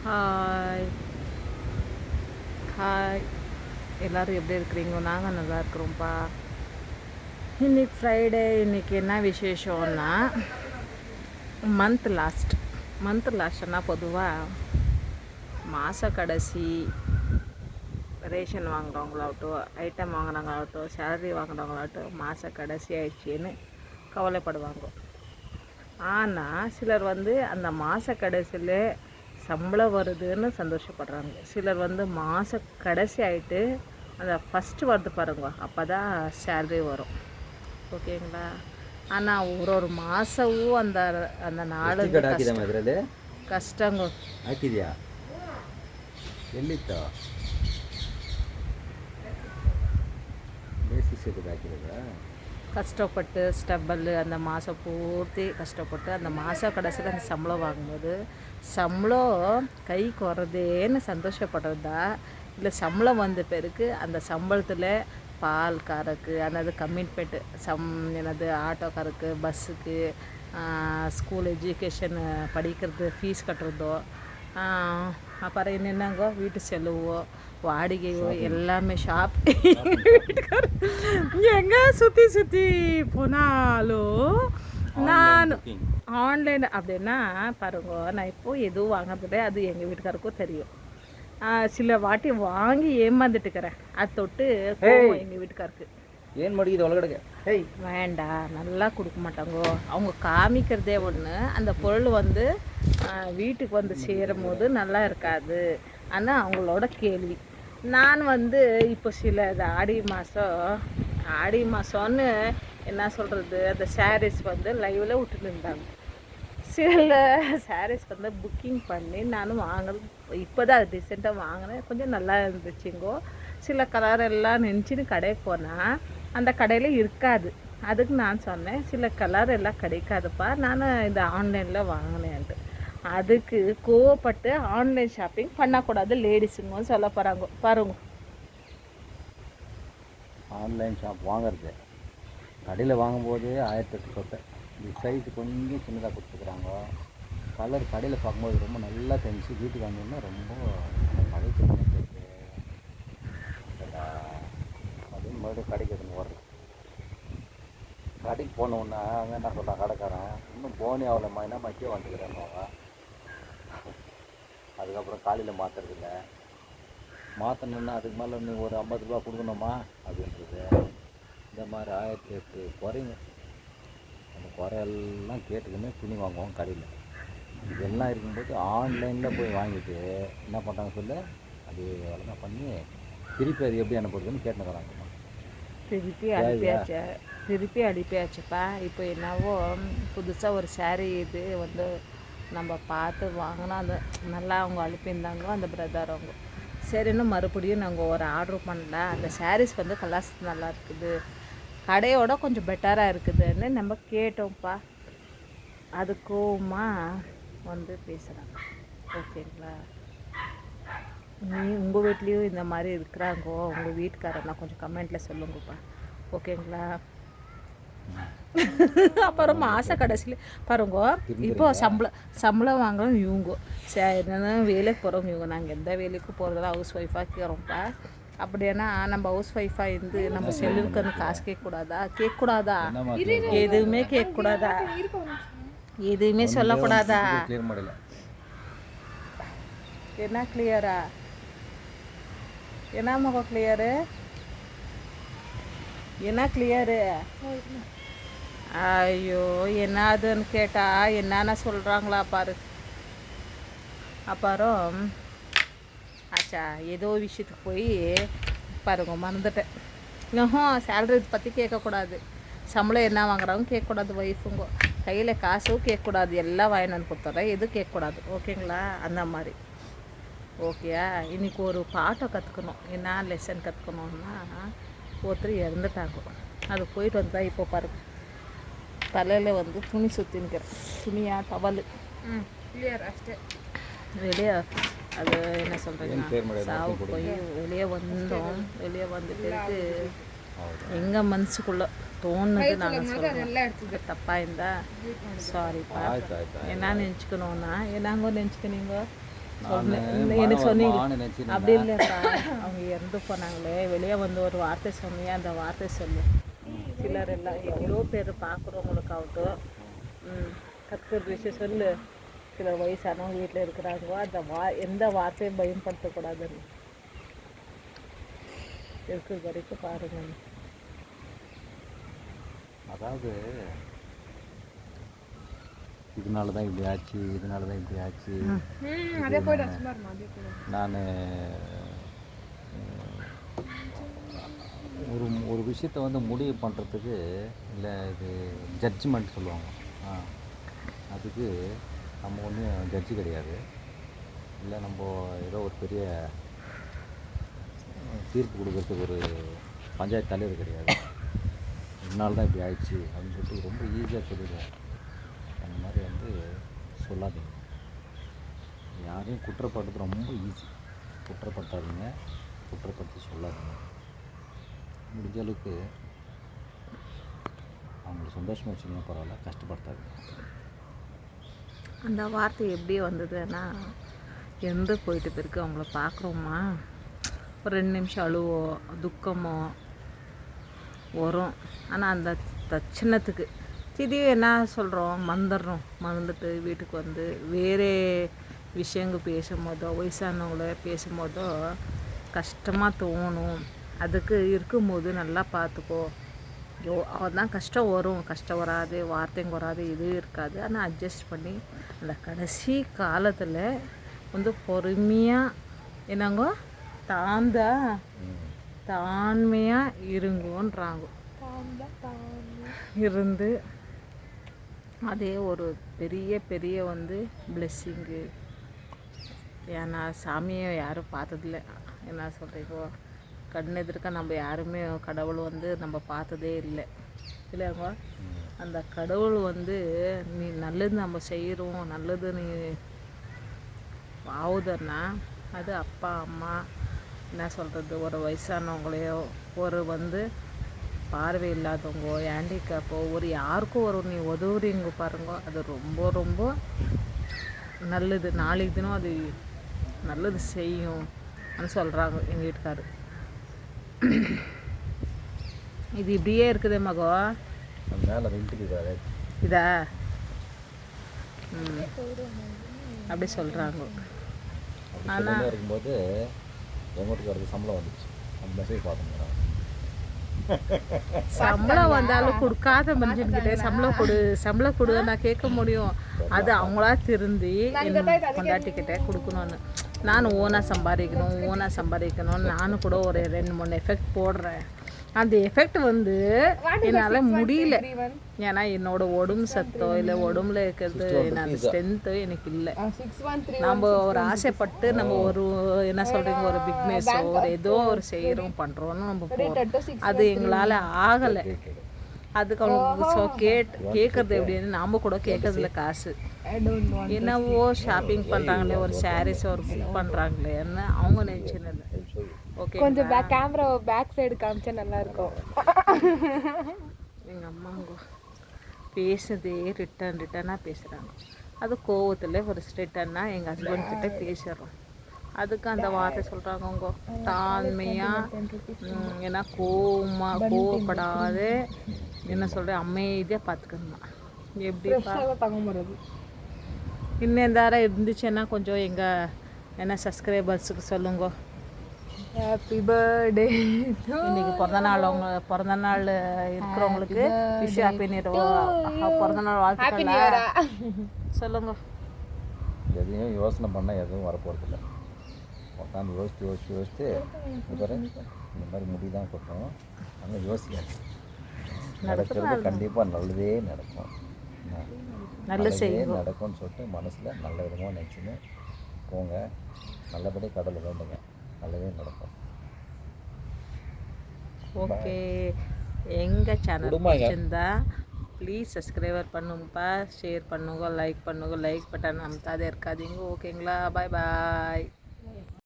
Hi hi, எல்லோரும் எப்படி இருக்கிறீங்க? நாங்கள் நல்லா இருக்கிறோம்ப்பா. இன்றைக்கி ஃப்ரைடே. இன்றைக்கி என்ன விசேஷம்னா மந்த் லாஸ்ட்னா பொதுவாக மாத கடைசி ரேஷன் வாங்குறவங்களாகட்டும், ஐட்டம் வாங்குறவங்களாகட்டும், சேலரி வாங்குறவங்களாகட்டும் மாத கடைசி ஆயிடுச்சின்னு கவலைப்படுவாங்க. ஆனால் சிலர் அந்த மாத கடைசியில் சம்பளம் வருதுன்னு சந்தோஷப்படுறாங்க. சிலர் மாத கடைசி ஆகிட்டு அந்த ஃபஸ்ட்டு வருது பாருங்க, அப்போ தான் சேலரி வரும். ஓகேங்களா? ஆனால் ஒரு மாதமும் அந்த அந்த நாடு கஷ்டங்க. கஷ்டப்பட்டு ஸ்டெப்பல் அந்த மாதம் பூர்த்தி கஷ்டப்பட்டு அந்த மாத கடைசியில் அந்த சம்பளம் வாங்கும்போது சம்பளம் கைக்கு வர்றதேன்னு சந்தோஷப்படுறதா, இல்லை சம்பளம் வந்த பிறகு அந்த சம்பளத்தில் பால்காரருக்கு அந்த கமிட்மெண்ட்டு என்னது ஆட்டோக்காரருக்கு, பஸ்ஸுக்கு, ஸ்கூல் எஜுகேஷன் படிக்கிறது ஃபீஸ் கட்டுறதோ, அப்புறம் என்னென்னாங்கோ வீட்டு செலவோ வாடகையோ எல்லாமே வீட்டுக்கார எங்கே சுற்றி போனாலும் நான் ஆன்லைன் அப்படின்னா பாருங்க, நான் இப்போது எதுவும் வாங்குறதில்ல. அது எங்கள் வீட்டுக்காருக்கும் தெரியும். சில வாட்டி வாங்கி ஏமாந்துட்டுக்கிறேன். அது தொட்டு எங்கள் வீட்டுக்காருக்கு ஏன் மடிக்குது உலகடுக்க வேண்டாம், நல்லா கொடுக்க மாட்டாங்கோ. அவங்க காமிக்கிறதே ஒன்று, அந்த பொருள் வீட்டுக்கு சேரும் போது நல்லா இருக்காது. ஆனால் அவங்களோட கேள்வி. நான் இப்போ சில ஆடி மாதம்னு என்ன சொல்கிறது, அந்த சாரீஸ் லைவில் விட்டுட்டு இருந்தாங்க. சில சாரீஸ் புக்கிங் பண்ணி நானும் வாங்குறது இப்போ தான் அது ரீசெண்டாக வாங்கினேன். கொஞ்சம் நல்லா இருந்துச்சுங்கோ. சில கலர் எல்லாம் நினச்சின்னு கடைக்கு போனால் அந்த கடையில் இருக்காது. அதுக்கு நான் சொன்னேன், சில கலர் எல்லாம் கிடைக்காதுப்பா, நான் இந்த ஆன்லைனில் வாங்கினேன்ட்டு. அதுக்கு கோவப்பட்டு ஆன்லைன் ஷாப்பிங் பண்ணக்கூடாது லேடிஸுங்க சொல்ல போகிறாங்க பாருங்க. ஆன்லைன் ஷாப் வாங்குறது கடையில் வாங்கும்போது 1008 சொத்தை. இந்த சைஸ் கொஞ்சம் சின்னதாக கொடுத்துருக்குறாங்க. கலர் கடையில் பார்க்கும்போது ரொம்ப நல்லா தெரிஞ்சு, வீட்டுக்கு வந்தோம்னா ரொம்ப மழைக்கு போயிட்டு அப்படின்னு மறுபடியும் கடைக்கு எடுத்துன்னு ஓடுறது. கடைக்கு போனோன்னா அங்கே என்ன சொல்கிறான் கடைக்காரன், இன்னும் போனே அவ்வளோம்மா, என்ன மக்கியே வந்துக்கிறாங்க. அதுக்கப்புறம் காலையில் மாற்றுறதில்ல. மாற்றணுன்னா அதுக்கு மேலே இன்னும் ஒரு 50 ரூபா கொடுக்கணுமா அப்படின்றது. இந்த மாதிரி 1008 குறைங்க. அந்த குறையெல்லாம் கேட்டுக்கின்னு துணி வாங்குவோம் கடையில். இதெல்லாம் இருக்கும்போது ஆன்லைனில் போய் வாங்கிட்டு என்ன பண்ணுறாங்க சொல்லு, அது அதெல்லாம் பண்ணி திருப்பி அது எப்படி அனுப்புறதுன்னு கேட்டுக்கிறாங்கம்மா. திருப்பி அனுப்பியாச்சுப்பா. இப்போ என்னவோ புதுசாக ஒரு சாரீ இது நம்ம பார்த்து வாங்கினா அது நல்லா அவங்க அனுப்பியிருந்தாங்க அந்த பிரதர். அவங்க சரின்னு மறுபடியும் நாங்கள் ஒரு ஆர்டர் பண்ணல. அந்த சாரீஸ் கலர்ஸ் நல்லா இருக்குது, கடையோட கொஞ்சம் பெட்டராக இருக்குதுன்னு நம்ம கேட்டோம்ப்பா. அதுக்குமா பேசுகிறாங்க. ஓகேங்களா? உங்கள் வீட்லேயும் இந்த மாதிரி இருக்கிறாங்கோ, உங்கள் வீட்டுக்காரன்னா கொஞ்சம் கமெண்ட்டில் சொல்லுங்கப்பா. ஓகேங்களா? அப்புறம் மாத கடைசியில் பாருங்க, இப்போ சம்பளம் வாங்குறோம் இவங்க என்னென்ன வேலைக்கு போகிறவங்க இவங்க. நாங்கள் எந்த வேலைக்கும் போகிறதெல்லாம் ஹவுஸ் ஒய்ஃபாக இருக்கிறோம்ப்பா. அப்படின்னா நம்ம ஹவுஸ் ஒய்ஃபாக இருந்து நம்ம செல்லுக்கு காசு கேட்கக்கூடாதா? எதுவுமே கேட்கக்கூடாதா? எதுவுமே சொல்லக்கூடாதா? என்ன கிளியரா? என்ன முகம் கிளியரு? என்ன கிளியரு? ஐயோ, என்னதுன்னு கேட்டால் என்னென்ன சொல்கிறாங்களா பாரு. அப்புறம் ஆச்சா ஏதோ விஷயத்துக்கு போய் பாருங்க மறந்துட்டேன். சேலரி பற்றி கேட்கக்கூடாது, சம்பளம் என்ன வாங்குறாங்க கேட்கக்கூடாது, ஒய்ஃபுங்க கையில் காசும் கேட்கக்கூடாது, எல்லாம் வாங்கினு கொடுத்துட்றேன், எதுவும் கேட்கக்கூடாது. ஓகேங்களா? அந்த மாதிரி. ஓகேயா? இன்றைக்கி ஒரு பாட்டை கற்றுக்கணும். என்ன லெசன் கற்றுக்கணுன்னா, ஒருத்தர் இறந்துட்டாங்க. அது போயிட்டு வந்தால் இப்போ பாருங்க தலையில் துணி சுற்றின்னுக்கிறேன். துணியா டவலு வெளியே அது என்ன சொல்கிறீங்க, சாவு போய் வெளியே வந்தோம். வெளியே வந்துட்டு எங்கள் மனசுக்குள்ளே தோணுது. நாங்கள் சொல்கிறோம் தப்பாக இருந்தால் சாரிப்பா. என்ன நினச்சிக்கணுன்னா என்னங்கோ நினச்சிக்கணுங்க. எனக்கு சொன்னீங்க நினச்சி அப்படி இல்லைப்பா, அவங்க இறந்து போனாங்களே, வெளியே வந்து ஒரு வார்த்தை சொன்னியே, அந்த வார்த்தை சொல்லு. சிலர் எல்லாம் எவ்வளோ பேர் பார்க்குறவங்களுக்காகட்டும் கற்றுக்கிற விஷயம் சொல்லு. சிலர் வயசானவங்க வீட்டில் இருக்கிறாங்க, அந்த எந்த வார்த்தையும் பயன்படுத்தக்கூடாதுன்னு இருக்கிற வரைக்கும் பாருங்க. அதாவது இதனால தான் இப்படி ஆச்சு, இதனால தான் இப்படி ஆச்சு. நான் ஒரு விஷயத்தை வந்து முடிவு பண்ணுறதுக்கு இல்லை, இது ஜட்ஜ்மெண்ட் சொல்லுவாங்க. அதுக்கு நம்ம ஒன்றும் ஜட்ஜு கிடையாது, இல்லை நம்ம ஏதோ ஒரு பெரிய தீர்ப்பு கொடுக்கறதுக்கு ஒரு பஞ்சாயத்து தலைவர் கிடையாது. இதனால தான் இப்படி ஆயிடுச்சு அப்படின்னு சொல்லிட்டு ரொம்ப ஈஸியாக சொல்லிடுவோம். அந்த மாதிரி வந்து சொல்லாதீங்க. யாரையும் குற்றப்படுறது ரொம்ப ஈஸி. குற்றப்படுத்தாதீங்க, குற்றப்படுத்தி சொல்லாதீங்க. முடிஞ்ச அளவுக்கு அவங்கள சந்தோஷமாக வச்சுக்கணும், பரவாயில்ல, கஷ்டப்படுத்தாதீங்க. அந்த வார்த்தை எப்படி வந்ததுன்னா, எந்த போயிட்டு பிறகு அவங்கள பார்க்குறோமா, ஒரு 2 நிமிஷம் அழுவோ துக்கமோ வரும். ஆனால் அந்த தட்சணத்துக்கு திடீர் என்ன சொல்கிறோம், மறந்துட்டு வீட்டுக்கு வந்து வேறு விஷயங்கள் பேசும்போதோ, வயசானவங்கள பேசும்போதோ கஷ்டமாக தோணும். அதுக்கு இருக்கும்போது நல்லா பார்த்துக்கோ. அவதான் கஷ்டம் வரும், கஷ்டம் வராது, வார்த்தைங்க வராது, எதுவும் இருக்காது. ஆனால் அட்ஜஸ்ட் பண்ணி அந்த கடைசி காலத்தில் வந்து பொறுமையாக என்னங்கோ தாண்மையாக இருங்கோன்றாங்க. இருந்து அதே ஒரு பெரிய வந்து பிளெஸ்ஸிங்கு. ஏன்னா சாமியை யாரும் பார்த்ததில்ல, என்ன சொல்கிறீங்கோ, கண் எதிர்க்க நம்ம யாருமே கடவுள் வந்து நம்ம பார்த்ததே இல்லை இல்லைங்க. அந்த கடவுள் வந்து நீ நல்லது நம்ம செய்கிறோம், நல்லது நீ ஆகுதுன்னா அது அப்பா அம்மா என்ன சொல்கிறது, ஒரு வயசானவங்களையோ, ஒரு வந்து பார்வை இல்லாதவங்க, ஹேண்டிகேப்போ, ஒரு யாருக்கும் ஒரு நீ உதவுறீங்க பாருங்க, அது ரொம்ப நல்லது. நாளைக்கு தினம் அது நல்லது செய்யும் சொல்கிறாங்க எங்கள் வீட்டுக்காரு. இது இப்படியே இருக்குது மகோ, இதா அப்படி சொல்கிறாங்க. ஆனால் இருக்கும்போது எங்கோட்டுக்கு சம்பளம் வந்துச்சு, அந்த மெசேஜ் பார்த்தோம். சம்பளம் வந்தாலும் கொடுக்காத மனுஷன்கிட்ட சம்பளம் கொடு நான் கேட்க முடியும். அது அவங்களா திருந்தி என் பொண்டாட்டிக்கிட்ட கொடுக்கணும்னு. நான் ஓனாக சம்பாதிக்கணும்னு நானும் கூட ஒரு 2-3 எஃபெக்ட் போடுறேன். அந்த எஃபெக்ட் வந்து என்னால் முடியல. ஏன்னா என்னோட உடம்பு சத்தோ இல்லை உடம்புல இருக்கிறது அந்த ஸ்ட்ரென்த்தோ எனக்கு இல்லை. நம்ம ஒரு ஆசைப்பட்டு நம்ம ஒரு என்ன சொல்கிறீங்க, ஒரு பிக்னஸோ ஒரு ஏதோ ஒரு செய்கிறோம் பண்ணுறோன்னு நம்ம போகிறோம். அது எங்களால் ஆகலை. அதுக்கு அவங்களுக்கு கேட்குறது எப்படின்னு நாம் கூட கேட்கறதில்ல. காசு என்னவோ ஷாப்பிங் பண்ணுறாங்களே, ஒரு சாரீஸ் ஒரு புக் பண்ணுறாங்களேன்னு அவங்க நினச்சின்னு. ஓகே, கொஞ்சம் கேமரா பேக் சைடு காமிச்சா நல்லா இருக்கும். எங்கள் அம்மாங்க பேசுறதே ரிட்டனாக பேசுகிறாங்க. அது கோவத்தில் ஒரு ரிட்டனாக எங்கள் ஹஸ்பண்ட் கிட்டே பேசுகிறோம். அதுக்கு அந்த வார்த்தை சொல்கிறாங்க, அவங்க தாழ்மையாக ஏன்னா கோவப்படாத என்ன சொல்கிறேன், அமைதியாக பார்த்துக்கணுமா. எப்படி தாங்க முடியாது. இன்னும் தாரம் இருந்துச்சுன்னா கொஞ்சம் எங்கள் என்ன சப்ஸ்கிரைபர்ஸுக்கு சொல்லுங்க. Happy birthday. இன்னைக்கு பிறந்த நாள் இருக்கிறவங்களுக்கு விஷ் ஹாப்பி பிறந்த நாள் வாழ்த்துக்கள் சொல்லுங்க. எதையும் யோசனை பண்ணால் எதுவும் வரப்போகிறதில்ல. உட்காந்து யோசித்து இந்த மாதிரி முடிதான் கொட்டணும். ஆனால் யோசிக்காது, நடக்கிறது கண்டிப்பாக நல்லதே நடக்கும். நல்லதே நடக்கும்னு சொல்லிட்டு மனசில் நல்ல விதமாக நினச்சின்னு போங்க. நல்லபடி கடவுளை வேண்டுங்க, நல்லதே நடக்கும். ஓகே, எங்கள் சேனல் பிடிச்சிருந்தா ப்ளீஸ் சப்ஸ்கிரைபர் பண்ணுங்கப்பா, ஷேர் பண்ணுங்க, லைக் பண்ணுங்க. லைக் பட்டன் அமுத்தாதே இருக்காதீங்க. ஓகேங்களா? பாய் பாய்.